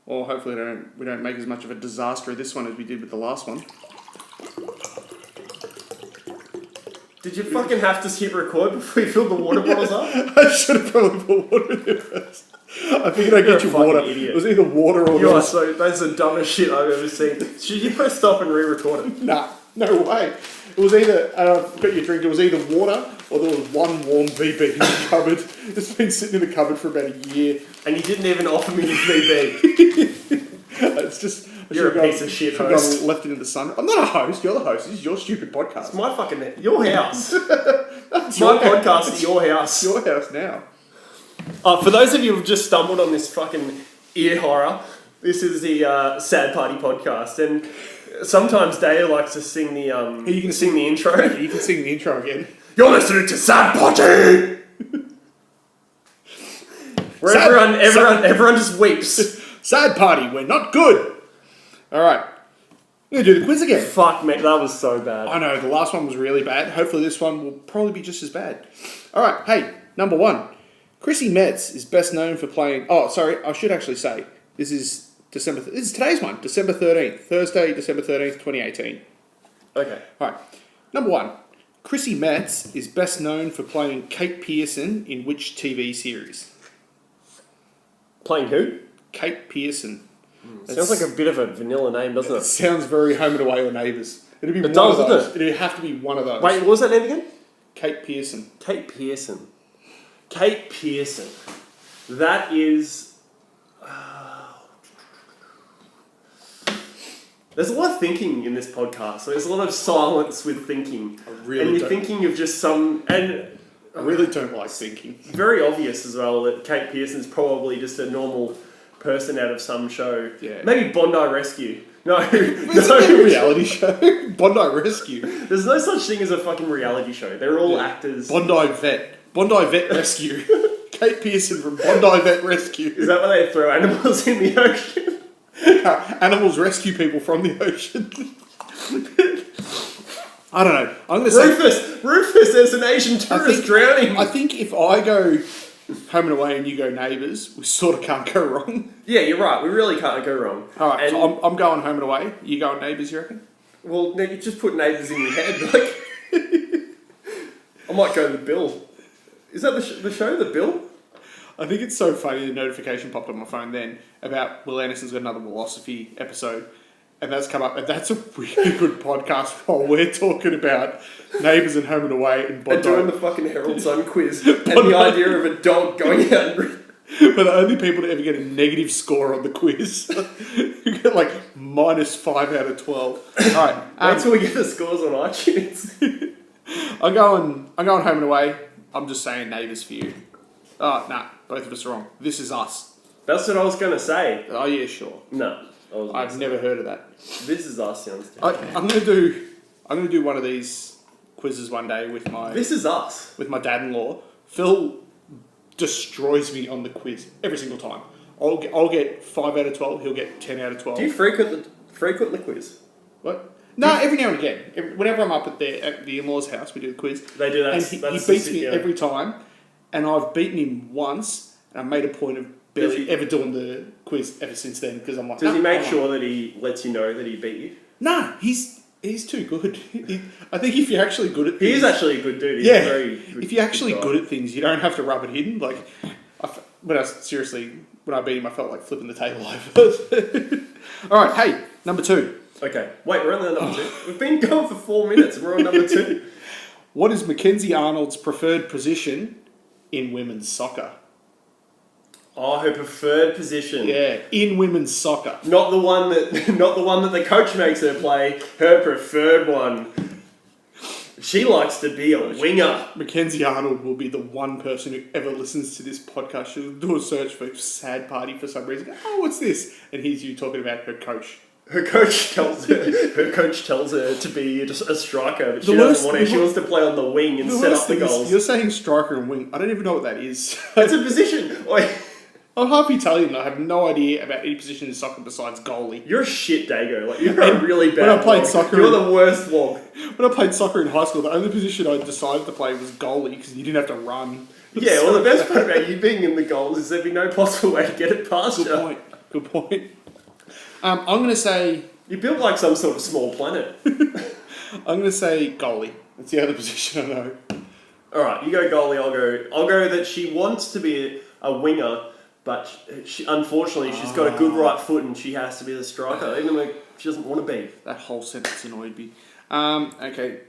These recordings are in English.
Or hopefully we don't make as much of a disaster of this one as we did with the last one. Did you fucking have to hit record before you filled the water bottles up? I should have probably put water in there first. I figured I'd get you water. Idiot. It was either water or... That's the dumbest shit I've ever seen. Should you press stop and re-record it? Nah, no way. It was either, got your drink, it was either water or there was one warm VB in the cupboard. It's been sitting in the cupboard for about a year. And you didn't even offer me your VB. It's just... You're a piece of shit host. Left it in the sun. I'm not a host, you're the host. This is your stupid podcast. It's my fucking... Your house. My podcast at your house. It's your house now. For those of you who've just stumbled on this fucking ear horror, this is the Sad Party podcast, and sometimes Dale likes to sing the the intro. You can sing the intro again. You're listening to Sad Party. Where everyone just weeps. Sad Party, we're not good. All right, we're gonna do the quiz again. Fuck me, that was so bad. I know the last one was really bad. Hopefully this one will probably be just as bad. All right, hey, number one. Chrissy Metz is best known for playing... Oh, sorry, I should actually say, this is This is today's one, December 13th. Thursday, December 13th, 2018. Okay. All right. Number one. Chrissy Metz is best known for playing Kate Pearson in which TV series? Playing who? Kate Pearson. Sounds like a bit of a vanilla name, doesn't it? It sounds very Home and Away or Neighbours. It'd be it one does, of those. doesn't It'd have to be one of those. Wait, what was that name again? Kate Pearson. Kate Pearson. Kate Pearson. That is... There's a lot of thinking in this podcast. So there's a lot of silence with thinking. And you're thinking of just some... And I really don't like thinking. Very obvious as well that Kate Pearson's probably just a normal person out of some show. Yeah. Maybe Bondi Rescue. No. It's a reality show. Bondi Rescue. There's no such thing as a fucking reality show. They're all actors. Bondi Vet Rescue. Kate Pearson from Bondi Vet Rescue. Is that where they throw animals in the ocean? Animals rescue people from the ocean. I don't know. I'm going to say... Rufus, there's an Asian tourist drowning. I think if I go Home and Away and you go Neighbours, we sort of can't go wrong. Yeah, you're right. We really can't go wrong. Alright, so I'm going Home and Away. You going Neighbours, you reckon? Well, no, you just put Neighbours in your head. Like, I might go The Bill. Is that the show, The Bill? I think it's so funny the notification popped on my phone then about Will Anderson's got another Philosophy episode, and that's come up, and that's a really good podcast while we're talking about Neighbours and Home and Away and Bondi. And doing the fucking Herald Sun quiz and the idea of a dog going out and... We're the only people to ever get a negative score on the quiz. You get like -5 out of 12. Alright. Wait till we get the scores on iTunes. I'm going Home and Away. I'm just saying Neighbours for you. Oh, nah. Both of us are wrong. This Is Us. That's what I was going to say. Oh, yeah, sure. No. I've never heard of that. This Is Us sounds terrible. I'm going to do one of these quizzes one day with my... This Is Us? With my dad-in-law. Phil destroys me on the quiz every single time. I'll get 5 out of 12. He'll get 10 out of 12. Do you frequent the quiz? What? No, every now and again. Whenever I'm up at the in-laws' house, we do the quiz. They do that. And he beats me every time. And I've beaten him once, and I've made a point of barely ever doing the quiz ever since then, because I'm like... Does he make sure that he lets you know that he beat you? Nah, he's too good. I think if you're actually good at things... He is actually a good dude. He's very good, if you're actually good at things, you don't have to rub it in. Like, when I beat him, I felt like flipping the table over. All right, hey, number 2. Okay, wait, we're on the number 2. We've been going for 4 minutes, and we're on number 2. What is Mackenzie Arnold's preferred position in women's soccer? Oh, her preferred position. Yeah, in women's soccer. Not the one that the coach makes her play. Her preferred one. She likes to be a winger. Mackenzie Arnold will be the one person who ever listens to this podcast. She'll do a search for Sad Party for some reason. Oh, what's this? And here's you talking about her coach. Her coach tells her to be just a striker, but she doesn't want to. She wants to play on the wing and set up the goals. You're saying striker and wing. I don't even know what that is. It's a position. I'm half Italian. I have no idea about any position in soccer besides goalie. You're a shit dago. Like, you're a really bad. When I played soccer, you're the worst log. When I played soccer in high school, the only position I decided to play was goalie because you didn't have to run. Yeah, well, the best part about you being in the goals is there'd be no possible way to get it past you. Good point. Good point. I'm going to say... You built like some sort of small planet. I'm going to say goalie. That's the other position I know. All right, you go goalie. I'll go that she wants to be a winger, but unfortunately she's got a good right foot and she has to be the striker, even though she doesn't want to be. That whole sentence annoyed me. Okay.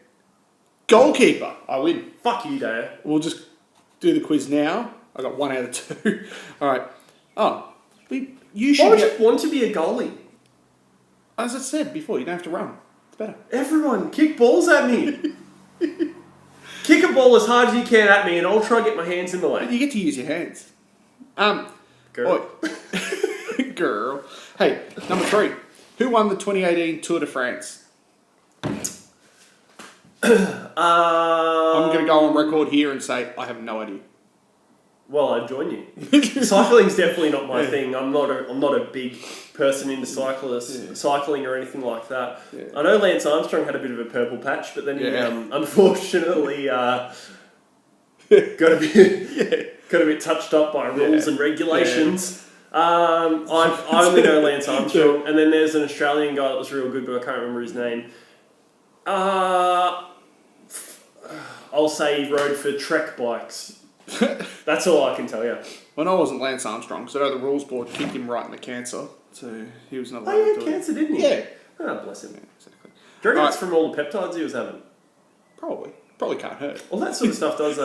Goalkeeper. I win. Fuck you, Dale. We'll just do the quiz now. I got 1 out of 2. All right. Oh, you should. Why would you want to be a goalie? As I said before, you don't have to run. It's better. Everyone, kick balls at me. Kick a ball as hard as you can at me, and I'll try to get my hands in the way. You get to use your hands. Girl. Girl. Hey, number 3. Who won the 2018 Tour de France? I'm going to go on record here and say I have no idea. Well, I'd join you. Cycling's definitely not my thing. I'm not a big person into cycling or anything like that. Yeah. I know Lance Armstrong had a bit of a purple patch, but then he unfortunately got a bit touched up by rules and regulations. I only know Lance Armstrong, and then there's an Australian guy that was real good, but I can't remember his name. I'll say he rode for Trek bikes. That's all I can tell you. Well, I wasn't Lance Armstrong, so the rules board kicked him right in the cancer, so he was not allowed he to had do cancer, didn't he? Yeah. Oh, bless him. Yeah, exactly. Do you reckon it's from all the peptides he was having? Probably can't hurt. All that sort of stuff does.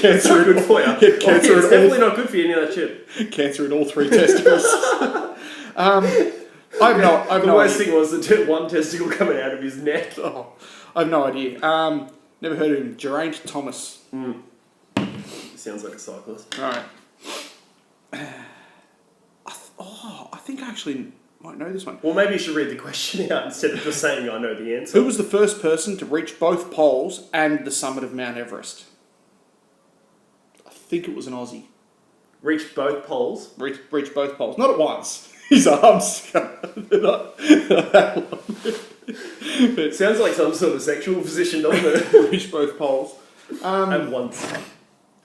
Cancer not good for you. Cancer it's definitely not good for you, any of that shit. Cancer in all 3 testicles. The worst thing was the one testicle coming out of his neck. Oh, I have no idea. Never heard of him. Geraint Thomas. Sounds like a cyclist. All right. I think I actually might know this one. Well, maybe you should read the question out instead of just saying I know the answer. Who was the first person to reach both poles and the summit of Mount Everest? I think it was an Aussie. Reached both poles? Reach both poles. Not at once. His arms they're not that long. But sounds like some sort of sexual position, doesn't it? Reach both poles. At once.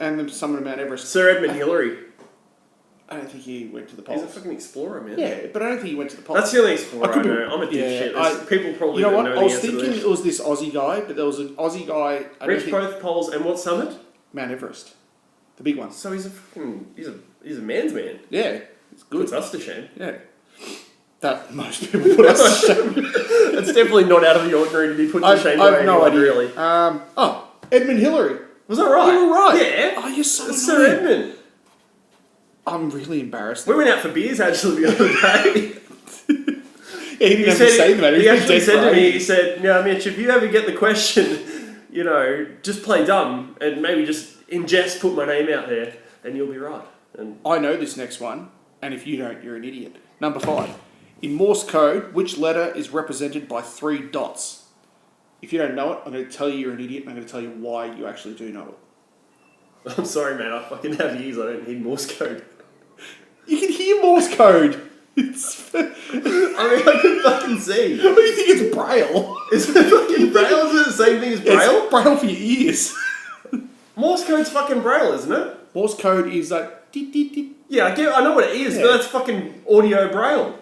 And the summit of Mount Everest. Sir Edmund Hillary. I don't think he went to the poles. He's a fucking explorer, man. Yeah, but I don't think he went to the poles. That's the only explorer I know. I'm a dipshit. People probably don't know the answer. I was thinking it was this Aussie guy, but there was an Aussie guy... Reached both poles and what summit? Mount Everest. The big one. So he's a man's man. Yeah. It's good. Puts us to shame. Yeah. That most people put us to shame. It's definitely not out of the ordinary to be put to shame by anyone, no idea. Really. Edmund Hillary. Was that right? You were right. Yeah. Oh, you're so Sir Edmund. I'm really embarrassed. We went out for beers actually the other day. He didn't have to say that. He actually said to me, he said, "Now, Mitch, if you ever get the question, just play dumb and maybe just in jest put my name out there and you'll be right." And I know this next one, and if you don't, you're an idiot. Number 5. In Morse code, which letter is represented by 3 dots? If you don't know it, I'm going to tell you you're an idiot, and I'm going to tell you why you actually do know it. I'm sorry, man. I fucking have ears. I don't need Morse code. You can hear Morse code. I can fucking see. What do you think it's Braille? Is it fucking Braille? Is it the same thing as Braille? It's Braille for your ears. Morse code's fucking Braille, isn't it? Morse code is like... Deet, deet, deet. Yeah, I know what it is, but that's fucking audio Braille.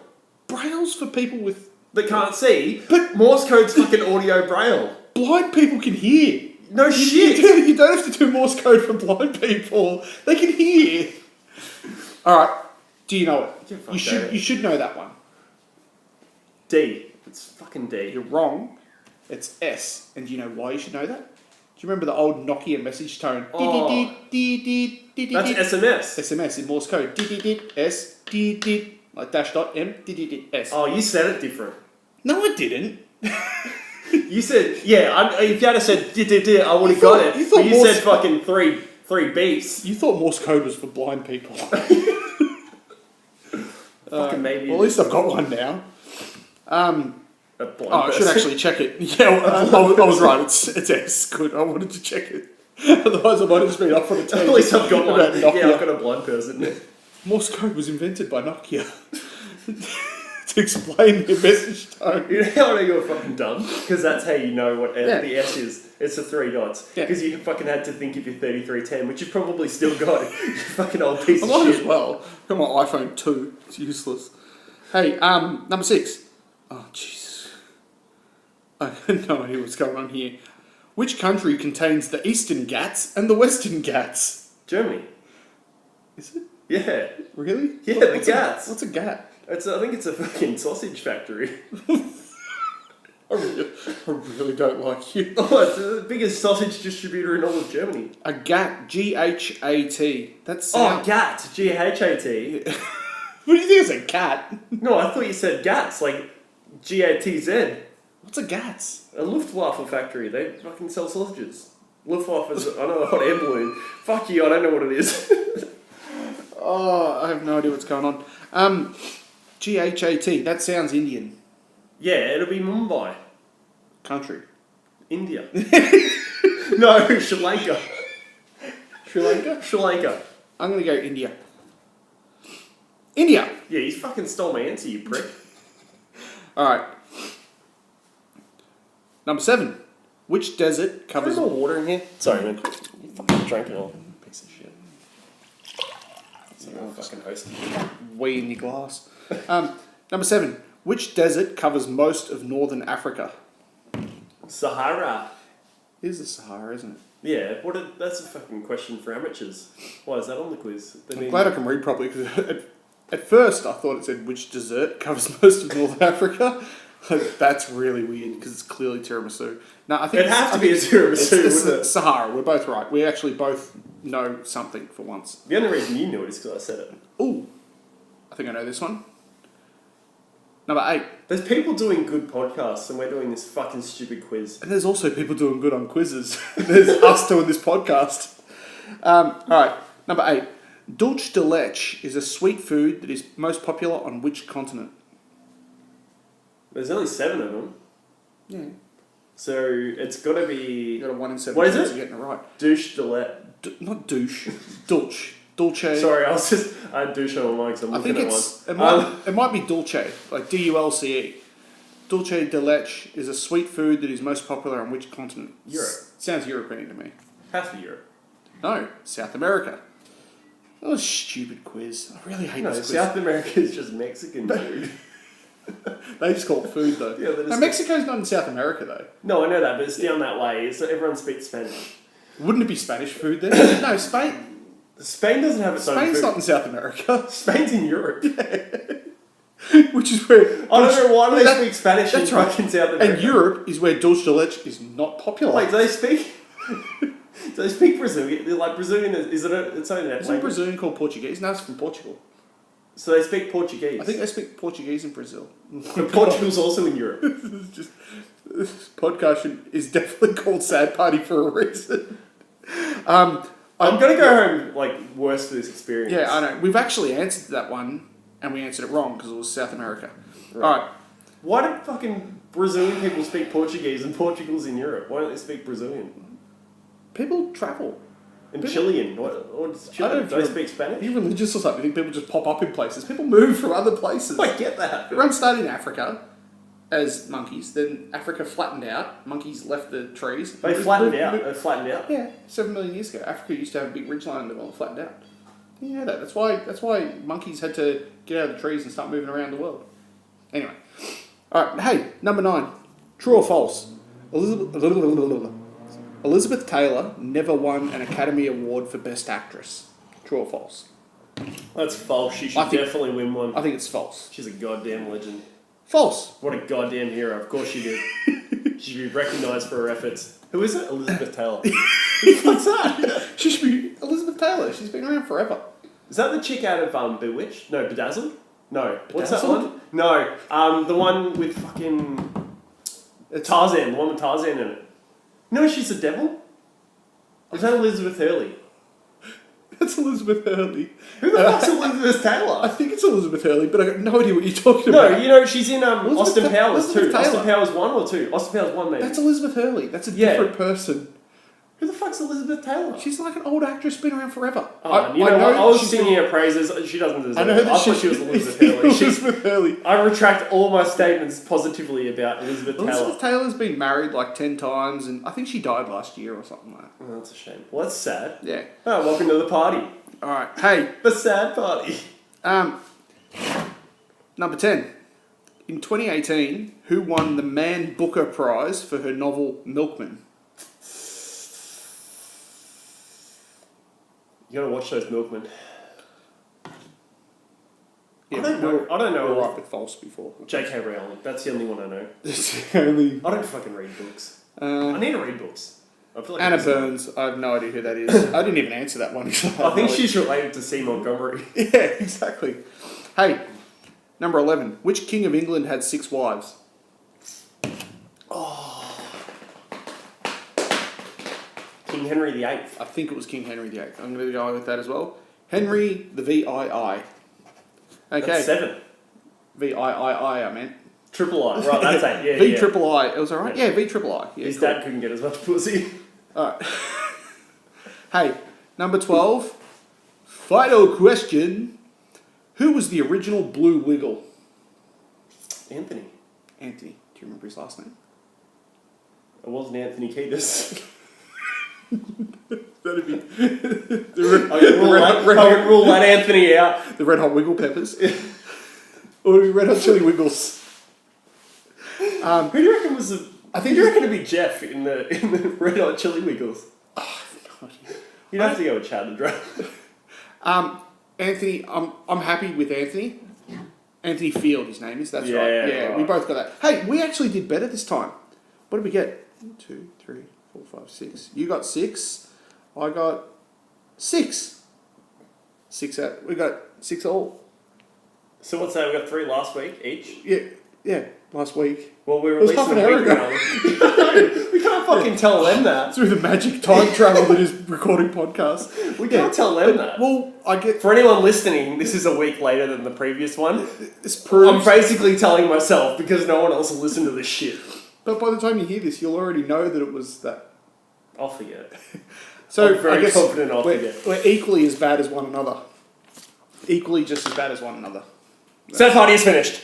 Braille's for people with... that can't see, but Morse code's fucking audio Braille. Blind people can hear. No shit. You don't have to do Morse code for blind people. They can hear. All right. Do you know it? Yeah, you should know that one. D. It's fucking D. You're wrong. It's S. And do you know why you should know that? Do you remember the old Nokia message tone? Oh. That's SMS. SMS in Morse code. S. Like dash dot M. S. Oh, you said it different. No, I didn't. You said, if you had said I would have got it. You said fucking three beats. You thought Morse code was for blind people. Fucking maybe. Well, at least I've got one now. I should actually check it. Yeah, I was right. It's S. Good. I wanted to check it. Otherwise, I might have just been up for the tangent. At least I've got one. Yeah, Nokia. I've got a blind person. Morse code was invented by Nokia. to explain your message tone. You know how you're fucking dumb? Because that's how you know what the S is. It's the 3 dots. Because you fucking had to think of your 3310, which you've probably still got. You fucking old piece of I might shit. as well. I've got my iPhone 2. It's useless. Hey, number 6. Oh, Jesus. I have no idea what's going on here. Which country contains the Eastern Ghats and the Western Ghats? Germany. Is it? Yeah. Really? Yeah, the Ghats. What's a Gat? I think it's a fucking sausage factory. I really don't like you. Oh, it's the biggest sausage distributor in all of Germany. A Gat, G-H-A-T. That's Oh, Gat, G-H-A-T. What do you think it's a cat? No, I thought you said Gats, like G-A-T-Z. What's a Gats? A Luftwaffe factory. They fucking sell sausages. Luftwaffe is, I know, a hot air balloon. Fuck you, I don't know what it is. Oh, I have no idea what's going on. G-H-A-T. That sounds Indian. Yeah, it'll be Mumbai. Country. India. No, Sri Lanka. Sri Lanka? Sri Lanka. I'm going to go India. India! Yeah, you fucking stole my answer, you prick. Alright. Number 7. Which desert covers... Is there more water in here? Sorry, man. You fucking drank it all. Piece of shit. You're a fucking host. Wee in your glass. Number 7. Which desert covers most of northern Africa? Sahara. It is the Sahara, isn't it? Yeah, that's a fucking question for amateurs. Why is that on the quiz? I'm glad I can read properly, because at first I thought it said which dessert covers most of northern Africa. That's really weird, because it's clearly tiramisu. No, I think it'd have to be a tiramisu, it's wouldn't it? Sahara. We're both right. We actually both know something for once. The only reason you knew it is because I said it. Ooh, I think I know this one. Number 8. There's people doing good podcasts, and we're doing this fucking stupid quiz. And there's also people doing good on quizzes. There's us doing this podcast. Alright, number 8. Dulce de leche is a sweet food that is most popular on which continent? There's only 7 of them. Yeah. So it's got to be... You got a 1 in 7 What is chance it? of getting it right. Douche Delette. Not douche. Dulce. Dulce. Sorry, I had douche on my mind because I'm I looking think at one. it might be dulce, like D-U-L-C-E. Dulce de leche is a sweet food that is most popular on which continent? Europe. Sounds European to me. Half of Europe. No, South America. That was a stupid quiz. I really hate No, this quiz. South America is just Mexican food. They just call it food, though. Yeah, they just- No, Mexico's not in South America, though. No, I know that, but it's down that way. So everyone speaks Spanish. Wouldn't it be Spanish food then? No, Spain. Spain doesn't have its own Spain's food. not in South America. Spain's in Europe. Which is where... I don't know why do they That- speak Spanish in that's right. fucking South America. And Europe is where dulce de leche is not popular. Wait, do they speak... do they speak Brazilian? Like, Brazilian, is it its own language? Isn't Brazilian called Portuguese? No, it's from Portugal. So they speak Portuguese? I think they speak Portuguese in Brazil. But Portugal's also in Europe. This podcast is definitely called Sad Party for a reason. I'm going to go home, like, worse for this experience. Yeah, I know. We've actually answered that one, and we answered it wrong because it was South America. Right. Alright. Why do fucking Brazilian people speak Portuguese and Portugal's in Europe? Why don't they speak Brazilian? People travel. And Chilean? What's I Chilean? don't Do they know. speak Are Spanish? you religious or something? You think people just pop up in places? People move from other places. I get that. Everyone started in Africa as monkeys, then Africa flattened out, monkeys left the trees. They flattened out. They flattened out. Yeah, 7 million years ago. Africa used to have a big ridgeline and it flattened out. You know that. That's why monkeys had to get out of the trees and start moving around the world. Anyway. Alright, hey, number 9. True or false? Elizabeth Taylor never won an Academy Award for Best Actress. True or false? That's false. She I should think- definitely win one. I think it's false. She's a goddamn legend. False. What a goddamn hero. Of course she did. She should be recognised for her efforts. Who is it? Elizabeth Taylor. What's that? She should be Elizabeth Taylor. She's been around forever. Is that the chick out of Bewitched? No, Bedazzled? No. What's that Bedazzled? one? No. The one with fucking Tarzan. The one with Tarzan in it. No, she's the devil? Or is that Elizabeth Hurley? That's Elizabeth Hurley. Who the fuck's Elizabeth I Taylor? think it's Elizabeth Hurley, but I got no idea what you're talking No, about. you know, she's in Austin Powers Elizabeth too. Taylor. Austin Powers 1 or 2? Austin Powers 1 maybe. That's Elizabeth Hurley. That's a Yeah. different person. Who the fuck's Elizabeth Taylor? She's like an old actress, been around forever. I was singing her praises. She doesn't deserve it. I thought she was Elizabeth Hurley. Elizabeth Hurley. I retract all my statements positively about Elizabeth Taylor. Elizabeth Taylor's been married like 10 times, and I think she died last year or something like that. Oh, that's a shame. Well, that's sad. Yeah. Oh, welcome to the party. All right. Hey. The sad party. Number 10. In 2018, who won the Man Booker Prize for her novel Milkman? You gotta watch those Milkmen. Yeah, I don't know. I don't know. We were right with false before. J.K. Rowling. That's the only one I know. It's the only. I don't fucking read books. I need to read books. I feel like Anna Burns. I have no idea who that is. I didn't even answer that one. I think she's related to C. Montgomery. Yeah, exactly. Hey, number 11. Which king of England had 6 wives? King Henry VIII. I think it was King Henry VIII. I'm going to go with that as well. Henry the VII. Okay. That's 7. VIII, I meant. Triple I. Right, that's 8. Yeah, V triple I. It was alright? Yeah, V triple I. Yeah, his cool. dad couldn't get as much pussy. Alright. Hey, number 12. Final question. Who was the original Blue Wiggle? Anthony. Anthony. Do you remember his last name? It wasn't Anthony Kiedis. That'd be... I would rule that Anthony out. The Red Hot Wiggle Peppers. Or Red Hot Chili Wiggles. Who do you reckon was the... I think you reckon it'd be Jeff in the Red Hot Chili Wiggles. Oh, no idea. You'd have to go with Chad and Dre. Anthony, I'm happy with Anthony. Anthony Field, his name is. That's Yeah, right. Yeah, right. we both got that. Hey, we actually did better this time. What did we get? 1, 2, 3, 4, 5, 6. You got 6. I got 6. 6 out. We got 6 all. So what's that? We got 3 last week each. Yeah. Last week. Well, we was released half them an a hour week ago. ago. We can't fucking tell them that. Through the magic time travel that is recording podcasts. We can't tell them that. Well, I get... For anyone listening, this is a week later than the previous one. This proves... I'm basically telling myself because no one else will listen to this shit. But by the time you hear this, you'll already know that it was that. I'll forget. So I'm very I guess confident I'll forget. We're equally as bad as one another. Equally just as bad as one another. Sad party is finished.